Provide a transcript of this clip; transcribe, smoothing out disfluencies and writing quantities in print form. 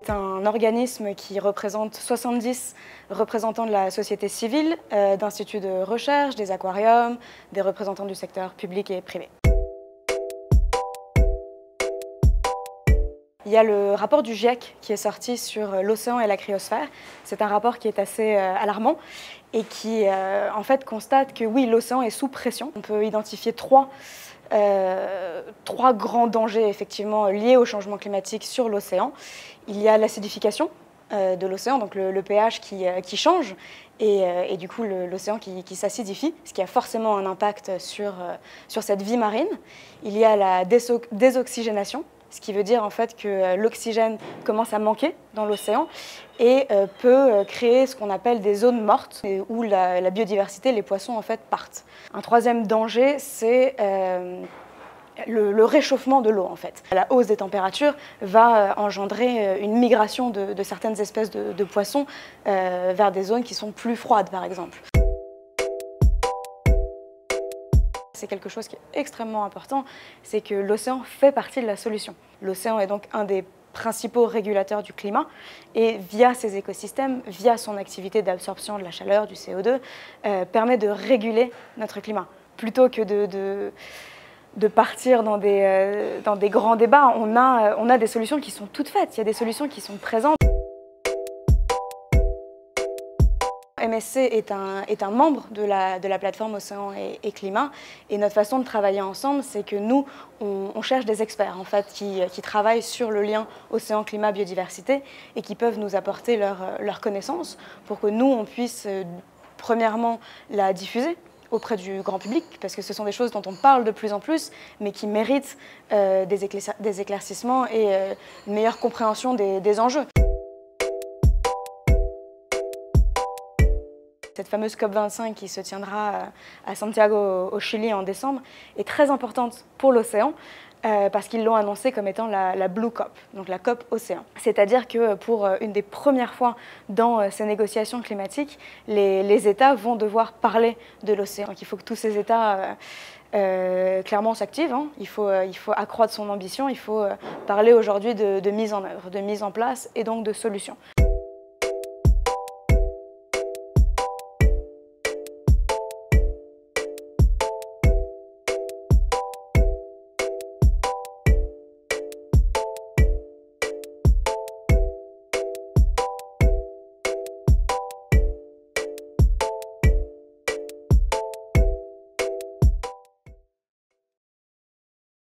C'est un organisme qui représente 70 représentants de la société civile, d'instituts de recherche, des aquariums, des représentants du secteur public et privé. Il y a le rapport du GIEC qui est sorti sur l'océan et la cryosphère. C'est un rapport qui est assez alarmant et qui en fait constate que oui, l'océan est sous pression. On peut identifier trois grands dangers effectivement liés au changement climatique sur l'océan. Il y a l'acidification de l'océan, donc le pH qui change et du coup l'océan qui s'acidifie, ce qui a forcément un impact sur cette vie marine. Il y a la désoxygénation, ce qui veut dire en fait que l'oxygène commence à manquer dans l'océan et peut créer ce qu'on appelle des zones mortes où la biodiversité, les poissons en fait partent. Un troisième danger, c'est le réchauffement de l'eau en fait. La hausse des températures va engendrer une migration de certaines espèces de poissons vers des zones qui sont plus froides par exemple. C'est quelque chose qui est extrêmement important, c'est que l'océan fait partie de la solution. L'océan est donc un des principaux régulateurs du climat et via ses écosystèmes, via son activité d'absorption de la chaleur, du CO2, permet de réguler notre climat. Plutôt que de partir dans des grands débats, on a des solutions qui sont toutes faites, il y a des solutions qui sont présentes. MSC est un membre de la plateforme Océan et Climat et notre façon de travailler ensemble, c'est que nous, on cherche des experts en fait, qui travaillent sur le lien océan-climat-biodiversité et qui peuvent nous apporter leurs connaissances pour que nous, on puisse premièrement la diffuser auprès du grand public, parce que ce sont des choses dont on parle de plus en plus, mais qui méritent des éclaircissements et une meilleure compréhension des enjeux. Cette fameuse COP25 qui se tiendra à Santiago au Chili en décembre est très importante pour l'océan parce qu'ils l'ont annoncée comme étant la Blue COP, donc la COP océan. C'est-à-dire que pour une des premières fois dans ces négociations climatiques, les États vont devoir parler de l'océan. Donc il faut que tous ces États clairement s'activent, hein. Il faut accroître son ambition, il faut parler aujourd'hui de mise en œuvre, de mise en place et donc de solutions.